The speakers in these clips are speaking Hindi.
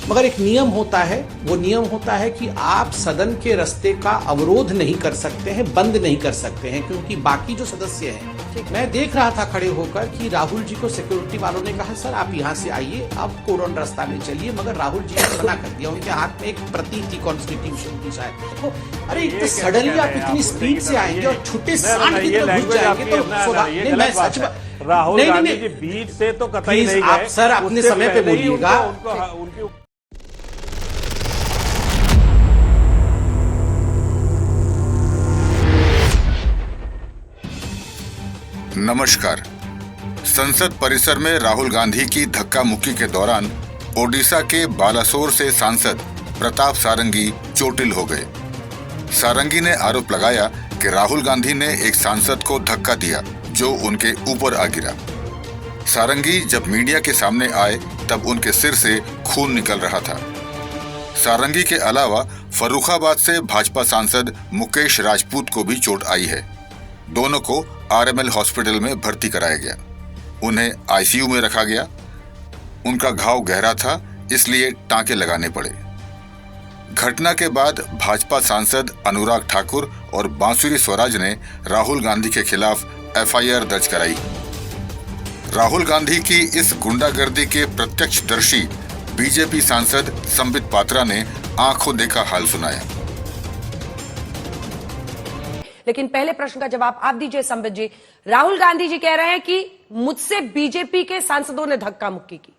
मगर एक नियम होता है, वो नियम होता है कि आप सदन के रास्ते का अवरोध नहीं कर सकते हैं, बंद नहीं कर सकते हैं, क्योंकि बाकी जो सदस्य हैं, मैं देख रहा था खड़े होकर कि राहुल जी को सिक्योरिटी वालों ने कहा सर आप यहाँ से आइए, आप कोरोन रास्ता में चलिए, मगर राहुल जी ने मना कर दिया। उनके हाथ में एक प्रति थी कॉन्स्टिट्यूशन की शायद। तो अरे इतने सडनली आप इतनी स्पीड से आएंगे और छुट्टे सांड की तरह घुस जाएंगे तो मैं सच राहुल गांधी जी बीच से तो कतई नहीं गए। आप सर अपने समय पे बोलिएगा। नमस्कार। संसद परिसर में राहुल गांधी की धक्का मुक्की के दौरान ओडिशा के बालासोर से सांसद प्रताप सारंगी चोटिल हो गए। सारंगी ने आरोप लगाया कि राहुल गांधी ने एक सांसद को धक्का दिया जो उनके ऊपर आ गिरा। सारंगी जब मीडिया के सामने आए तब उनके सिर से खून निकल रहा था। सारंगी के अलावा फर्रुखाबाद से भाजपा सांसद मुकेश राजपूत को भी चोट आई है। दोनों को आरएमएल हॉस्पिटल में भर्ती कराया गया। उन्हें आईसीयू में रखा गया। उनका घाव गहरा था, इसलिए टांके लगाने पड़े। घटना के बाद भाजपा सांसद अनुराग ठाकुर और बांसुरी स्वराज ने राहुल गांधी के खिलाफ एफआईआर दर्ज कराई। राहुल गांधी की इस गुंडागर्दी के प्रत्यक्षदर्शी बीजेपी सांसद संबित पात्रा ने आंखों देखा हाल सुनाया। लेकिन पहले प्रश्न का जवाब आप दीजिए संबित जी। राहुल गांधी जी कह रहे हैं कि मुझसे बीजेपी के सांसदों ने धक्का मुक्की की।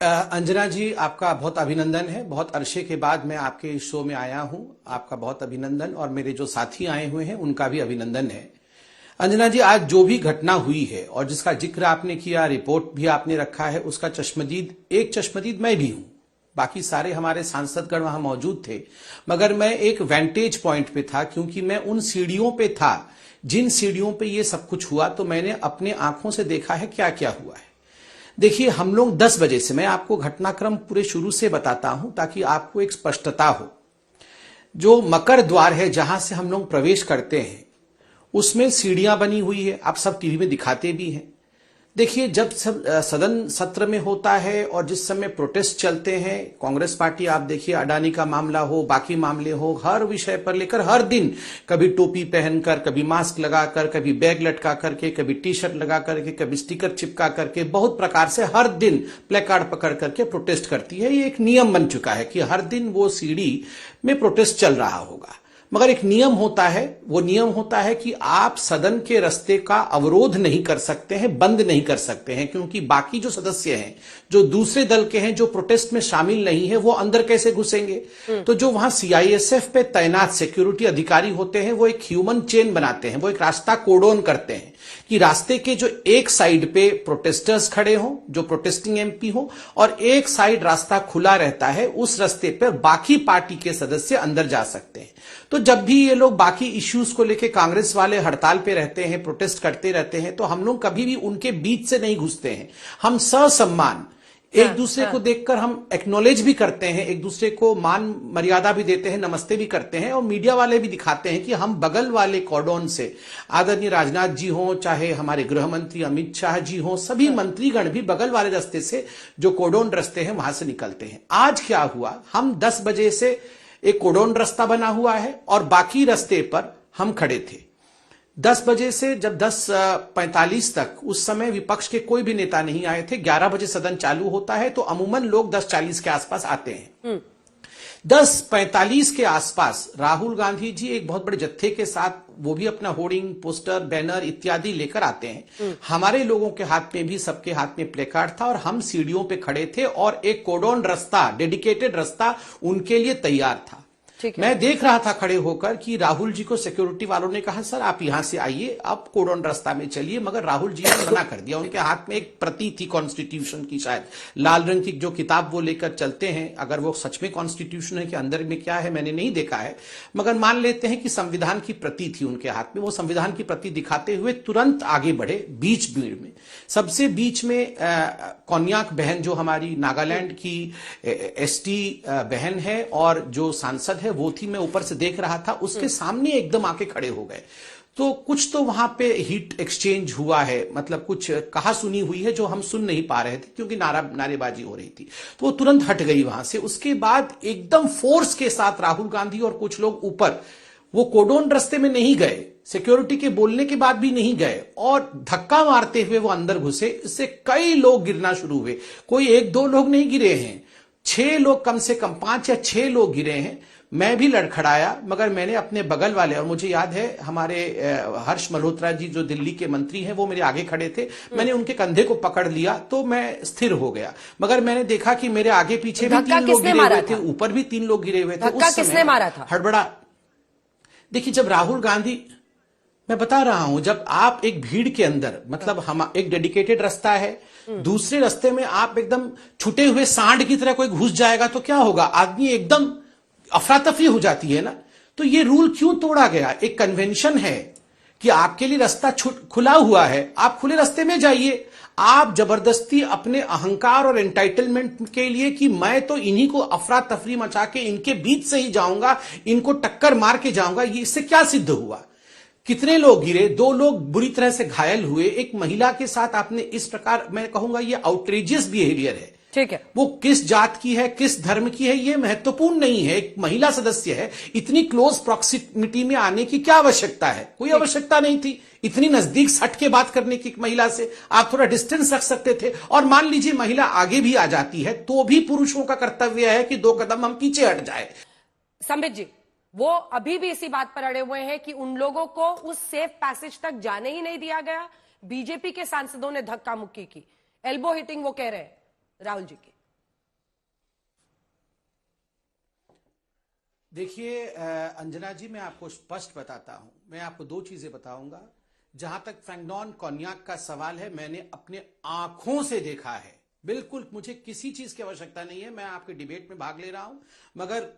अंजना जी आपका बहुत अभिनंदन है। बहुत अरसे के बाद मैं आपके इस शो में आया हूं, आपका बहुत अभिनंदन, और मेरे जो साथी आए हुए हैं उनका भी अभिनंदन है। अंजना जी आज जो भी घटना हुई है और जिसका जिक्र आपने किया, रिपोर्ट भी आपने रखा है, उसका चश्मदीद मैं भी हूं। बाकी सारे हमारे सांसदगण वहां मौजूद थे, मगर मैं एक वेंटेज पॉइंट पे था, क्योंकि मैं उन सीढ़ियों पे था जिन सीढ़ियों पे ये सब कुछ हुआ। तो मैंने अपने आंखों से देखा है क्या क्या हुआ है। देखिए हम लोग 10 बजे से, मैं आपको घटनाक्रम पूरे शुरू से बताता हूं ताकि आपको एक स्पष्टता हो। जो मकर द्वार है जहां से हम लोग प्रवेश करते हैं उसमें सीढ़ियां बनी हुई है, आप सब टीवी में दिखाते भी हैं। देखिए जब सब सदन सत्र में होता है और जिस समय प्रोटेस्ट चलते हैं, कांग्रेस पार्टी आप देखिए अडानी का मामला हो, बाकी मामले हो, हर विषय पर लेकर हर दिन कभी टोपी पहनकर, कभी मास्क लगाकर, कभी बैग लटका करके, कभी टी शर्ट लगा करके, कभी स्टिकर चिपका करके, बहुत प्रकार से हर दिन प्लेकार्ड पकड़ करके प्रोटेस्ट करती है। ये एक नियम बन चुका है कि हर दिन वो सीढ़ी में प्रोटेस्ट चल रहा होगा। मगर एक नियम होता है, वो नियम होता है कि आप सदन के रास्ते का अवरोध नहीं कर सकते हैं, बंद नहीं कर सकते हैं, क्योंकि बाकी जो सदस्य हैं, जो दूसरे दल के हैं, जो प्रोटेस्ट में शामिल नहीं है, वो अंदर कैसे घुसेंगे। तो जो वहां सीआईएसएफ पे तैनात सिक्योरिटी अधिकारी होते हैं वो एक ह्यूमन चेन बनाते हैं, वो एक रास्ता कोडोन करते हैं कि रास्ते के जो एक साइड पे प्रोटेस्टर्स खड़े हों, जो प्रोटेस्टिंग एमपी हो, और एक साइड रास्ता खुला रहता है, उस रास्ते पर बाकी पार्टी के सदस्य अंदर जा सकते हैं। तो जब भी ये लोग बाकी इश्यूज को लेकर कांग्रेस वाले हड़ताल पे रहते हैं, प्रोटेस्ट करते रहते हैं, तो हम लोग कभी भी उनके बीच से नहीं घुसते हैं। हम ससम्मान एक दूसरे को देखकर हम एक्नॉलेज भी करते हैं, एक दूसरे को मान मर्यादा भी देते हैं, नमस्ते भी करते हैं, और मीडिया वाले भी दिखाते हैं कि हम बगल वाले कॉर्डोन से, आदरणीय राजनाथ जी हों, चाहे हमारे गृह मंत्री अमित शाह जी हों, सभी मंत्रीगण भी बगल वाले रास्ते से, जो कोडोन रास्ते हैं वहां से निकलते हैं। आज क्या हुआ, हम 10 बजे से एक कोडोन रास्ता बना हुआ है और बाकी रास्ते पर हम खड़े थे। 10 बजे से जब 10:45 तक, उस समय विपक्ष के कोई भी नेता नहीं आए थे। 11 बजे सदन चालू होता है तो अमूमन लोग 10:40 के आसपास आते हैं। 10:45 के आसपास राहुल गांधी जी एक बहुत बड़े जत्थे के साथ, वो भी अपना होर्डिंग, पोस्टर, बैनर इत्यादि लेकर आते हैं। हमारे लोगों के हाथ में भी, सबके हाथ में प्लेकार्ड था और हम सीढ़ियों पे खड़े थे और एक कोडोन रास्ता, डेडिकेटेड रास्ता उनके लिए तैयार था। मैं देख रहा था खड़े होकर कि राहुल जी को सिक्योरिटी वालों ने कहा सर आप यहां से आइए, आप कोडोन रास्ता में चलिए, मगर राहुल जी ने मना कर दिया। उनके हाथ में एक प्रति थी कॉन्स्टिट्यूशन की, शायद लाल रंग की जो किताब वो लेकर चलते हैं। अगर वो सच में कॉन्स्टिट्यूशन है कि अंदर में क्या है मैंने नहीं देखा है, मगर मान लेते हैं कि संविधान की प्रति थी उनके हाथ में। वो संविधान की प्रति दिखाते हुए तुरंत आगे बढ़े बीच भीड़ में। सबसे बीच में कोन्याक बहन, जो हमारी नागालैंड की एसटी बहन है और जो सांसद है, वो थी। मैं ऊपर से देख रहा था, उसके सामने एकदम आके खड़े हो गए। तो कुछ तो वहां पे हीट एक्सचेंज हुआ है, मतलब कुछ कहा सुनी हुई है जो हम सुन नहीं पा रहे थे क्योंकि नारेबाजी हो रही थी, तो वो तुरंत हट गई वहां से। उसके बाद एकदम फोर्स के साथ राहुल गांधी और कुछ लोग ऊपर, वो कोडोन रास्ते में नहीं गए, सिक्योरिटी के बोलने के बाद भी नहीं गए, और धक्का मारते हुए वो अंदर घुसे। इससे कई लोग गिरना शुरू हुए, कोई एक दो लोग नहीं गिरे हैं, 6 लोग, कम से कम 5 या 6 लोग गिरे हैं। मैं भी लड़खड़ाया, मगर मैंने अपने बगल वाले, और मुझे याद है हमारे हर्ष मल्होत्रा जी जो दिल्ली के मंत्री हैं, वो मेरे आगे खड़े थे, मैंने उनके कंधे को पकड़ लिया तो मैं स्थिर हो गया। मगर मैंने देखा कि मेरे आगे पीछे भी 3 लोग गिरे हुए थे, ऊपर भी 3 लोग गिरे हुए थे। धक्का किसने मारा था? हड़बड़ा। देखिए, जब राहुल गांधी, मैं बता रहा हूं, जब आप एक भीड़ के अंदर, मतलब हम एक डेडिकेटेड रास्ता है, दूसरे रास्ते में आप एकदम छुटे हुए सांड की तरह कोई घुस जाएगा तो क्या होगा? आदमी एकदम अफरा तफरी हो जाती है ना। तो ये रूल क्यों तोड़ा गया? एक कन्वेंशन है कि आपके लिए रास्ता खुला हुआ है, आप खुले रास्ते में जाइए। आप जबरदस्ती अपने अहंकार और एंटाइटलमेंट के लिए कि मैं तो इन्हीं को अफरा तफरी मचा के इनके बीच से ही जाऊंगा, इनको टक्कर मार के जाऊंगा, ये इससे क्या सिद्ध हुआ? कितने लोग गिरे? 2 लोग बुरी तरह से घायल हुए। एक महिला के साथ आपने इस प्रकार, मैं कहूंगा ये आउटरेजियस बिहेवियर है। ठीक है, वो किस जात की है, किस धर्म की है, ये महत्वपूर्ण नहीं है। एक महिला सदस्य है, इतनी क्लोज प्रॉक्सिमिटी में आने की क्या आवश्यकता है? कोई आवश्यकता नहीं थी इतनी नजदीक सट के बात करने की। एक महिला से आप थोड़ा डिस्टेंस रख सकते थे। और मान लीजिए महिला आगे भी आ जाती है तो भी पुरुषों का कर्तव्य है कि 2 कदम हम पीछे हट जाए। संबित जी, वो अभी भी इसी बात पर अड़े हुए हैं कि उन लोगों को उस सेफ पैसेज तक जाने ही नहीं दिया गया। बीजेपी के सांसदों ने धक्का मुक्की की, एल्बो हिटिंग वो कह रहे हैं राहुल जी की। देखिए अंजना जी, मैं आपको स्पष्ट बताता हूं, मैं आपको 2 चीजें बताऊंगा। जहां तक फैंगनॉन कॉन्याक का सवाल है, मैंने अपने आंखों से देखा है, बिल्कुल मुझे किसी चीज की आवश्यकता नहीं है। मैं आपके डिबेट में भाग ले रहा हूं, मगर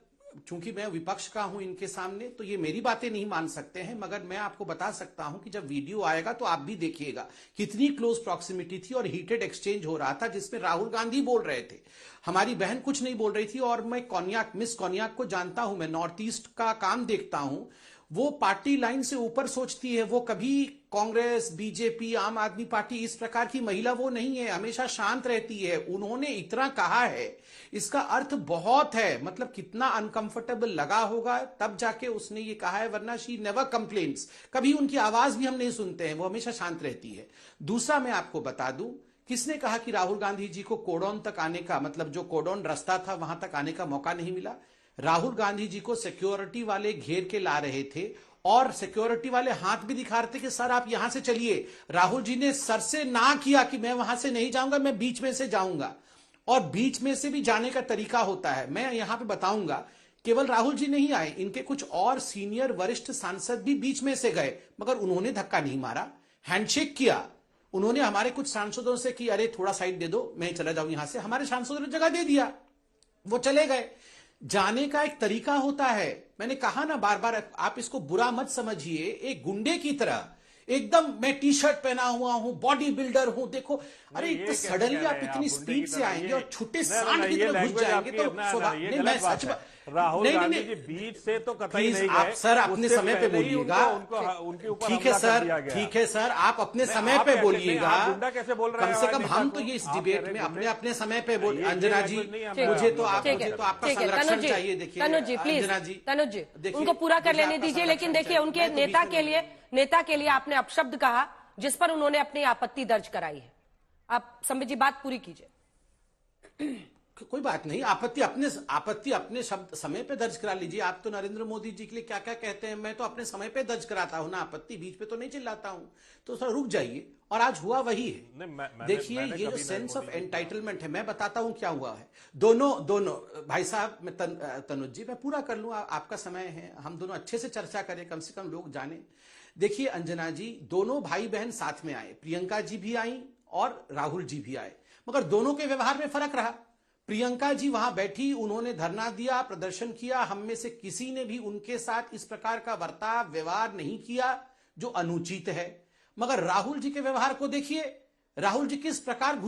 चूंकि मैं विपक्ष का हूं इनके सामने, तो ये मेरी बातें नहीं मान सकते हैं। मगर मैं आपको बता सकता हूं कि जब वीडियो आएगा तो आप भी देखिएगा कितनी क्लोज प्रॉक्सिमिटी थी और हीटेड एक्सचेंज हो रहा था, जिसमें राहुल गांधी बोल रहे थे, हमारी बहन कुछ नहीं बोल रही थी। और मैं मिस कॉन्याक को जानता हूं, मैं नॉर्थ ईस्ट का काम देखता हूं, वो पार्टी लाइन से ऊपर सोचती है। वो कभी कांग्रेस, बीजेपी, आम आदमी पार्टी इस प्रकार की महिला वो नहीं है, हमेशा शांत रहती है। उन्होंने इतना कहा है, इसका अर्थ बहुत है, मतलब कितना अनकंफर्टेबल लगा होगा, तब जाके उसने ये कहा है, वरना शी नेवर कंप्लेन्स, कभी उनकी आवाज भी हम नहीं सुनते हैं, वो हमेशा शांत रहती है। दूसरा मैं आपको बता दूं, किसने कहा कि राहुल गांधी जी को कोडोन तक आने का, मतलब जो कोडोन रास्ता था वहां तक आने का मौका नहीं मिला? राहुल गांधी जी को सिक्योरिटी वाले घेर के ला रहे थे और सिक्योरिटी वाले हाथ भी दिखा रहे थे कि सर आप यहां से चलिए। राहुल जी ने सर से ना किया कि मैं वहां से नहीं जाऊंगा, मैं बीच में से जाऊंगा। और बीच में से भी जाने का तरीका होता है, मैं यहां पे बताऊंगा। केवल राहुल जी नहीं आए, इनके कुछ और सीनियर वरिष्ठ सांसद भी बीच में से गए, मगर उन्होंने धक्का नहीं मारा, हैंडशेक किया। उन्होंने हमारे कुछ सांसदों से कि अरे थोड़ा साइड दे दो, मैं चला जाऊं यहां से, हमारे सांसदों ने जगह दे दिया, वो चले गए। जाने का एक तरीका होता है। मैंने कहा ना बार बार, आप इसको बुरा मत समझिए, एक गुंडे की तरह एकदम मैं टी शर्ट पहना हुआ हूं, बॉडी बिल्डर हूं, देखो, अरे इतना सडनली आप इतनी स्पीड से आएंगे और छुट्टे सांड की तरह घुस जाएंगे तो नहीं, मैं सच राहुल गांधी जी बीच से तो कतई नहीं गए। आप सर अपने समय पे बोलिएगा, ठीक है सर, ठीक है सर, आप अपने समय पे बोलिएगा। कम से कम हम तो ये इस डिबेट में अपने अपने समय पे बोल। अंजना जी, मुझे तो आपका संरक्षण चाहिए। देखिए तनुज जी, प्लीज तनुज जी, उनको पूरा कर लेने दीजिए। लेकिन देखिए, उनके नेता के लिए आपने अपशब्द कहा, जिस पर उन्होंने अपनी आपत्ति दर्ज कराई है। आप संबित जी बात पूरी कीजिए। कोई बात नहीं, आपत्ति अपने शब्द समय पे दर्ज करा लीजिए। आप तो नरेंद्र मोदी जी के लिए क्या क्या कहते हैं, मैं तो अपने समय पे दर्ज कराता हूं ना आपत्ति, बीच पे तो नहीं चिल्लाता हूं। तो थोड़ा रुक जाइए। और आज हुआ वही है। देखिए, ये जो सेंस ऑफ एंटाइटलमेंट है, मैं बताता हूं क्या हुआ है। दोनों भाई साहब, मैं तनुज जी, मैं पूरा कर लूं, आपका समय है, हम दोनों अच्छे से चर्चा करें, कम से कम लोग जाने। देखिए अंजना जी, दोनों भाई बहन साथ में आए, प्रियंका जी भी आई और राहुल जी भी आए, मगर दोनों के व्यवहार में फर्क रहा। प्रियंका जी वहां बैठी, उन्होंने धरना दिया, प्रदर्शन किया, हम में से किसी ने भी उनके साथ इस प्रकार का बर्ताव व्यवहार नहीं किया जो अनुचित है। मगर राहुल जी के व्यवहार को देखिए, राहुल जी किस प्रकार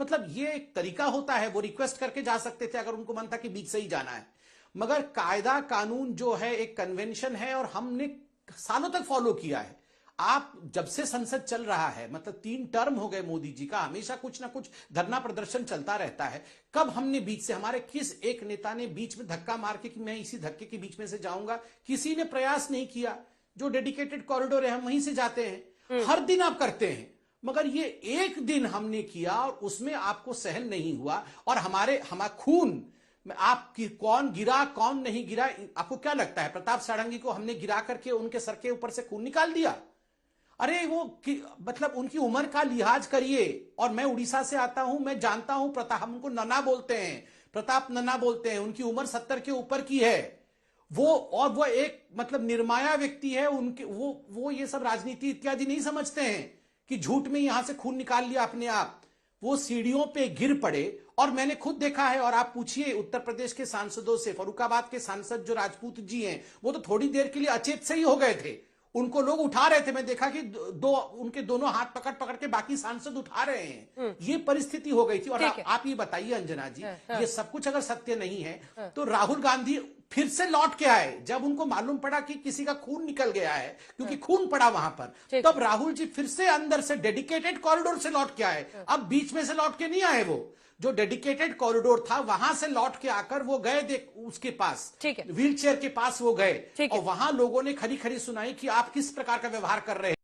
मतलब ये एक तरीका होता है, वो रिक्वेस्ट करके जा सकते थे अगर उनको मन था कि बीच से ही जाना है। मगर कायदा कानून जो है एक कन्वेंशन है और हमने सालों तक फॉलो किया है। आप जब से संसद चल रहा है, मतलब 3 टर्म हो गए मोदी जी का, हमेशा कुछ ना कुछ धरना प्रदर्शन चलता रहता है। कब हमने बीच से, हमारे किस एक नेता ने बीच में धक्का मार के कि मैं इसी धक्के के बीच में से जाऊंगा, किसी ने प्रयास नहीं किया। जो डेडिकेटेड कॉरिडोर है हम वहीं से जाते हैं, हर दिन आप करते हैं, मगर ये एक दिन हमने किया और उसमें आपको सहन नहीं हुआ। और हमारा खून, आपकी कौन गिरा कौन नहीं गिरा, आपको क्या लगता है प्रताप सारंगी को हमने गिरा करके उनके सर के ऊपर से खून निकाल दिया? अरे वो मतलब उनकी उम्र का लिहाज करिए। और मैं उड़ीसा से आता हूं, मैं जानता हूं प्रताप, हम उनको नन्ना बोलते हैं, प्रताप नन्ना बोलते हैं, उनकी उम्र 70 के ऊपर की है वो एक मतलब निर्माया व्यक्ति है। उनके वो ये सब राजनीति इत्यादि नहीं समझते हैं कि झूठ में यहां से खून निकाल लिया अपने आप। वो सीढ़ियों पे गिर पड़े। और मैंने खुद देखा है, और आप पूछिए उत्तर प्रदेश के सांसदों से, फर्रुखाबाद के सांसद जो राजपूत जी हैं, वो तो थोड़ी देर के लिए अचेत से ही हो गए थे, उनको लोग उठा रहे थे। मैं देखा कि उनके दोनों हाथ पकड़ पकड़ के बाकी सांसद उठा रहे हैं। ये परिस्थिति हो गई थी। और आप ये बताइए अंजना जी, ये सब कुछ अगर सत्य नहीं है तो राहुल गांधी फिर से लौट के आए जब उनको मालूम पड़ा कि किसी का खून निकल गया है, क्योंकि खून पड़ा वहां पर, तब राहुल जी फिर से अंदर से डेडिकेटेड कॉरिडोर से लौट के आए। अब बीच में से लौट के नहीं आए, वो जो डेडिकेटेड कॉरिडोर था वहां से लौट के आकर वो गए उसके पास, व्हील चेयर के पास वो गए, और वहां लोगों ने खरी खरी सुनाई कि आप किस प्रकार का व्यवहार कर रहे हैं।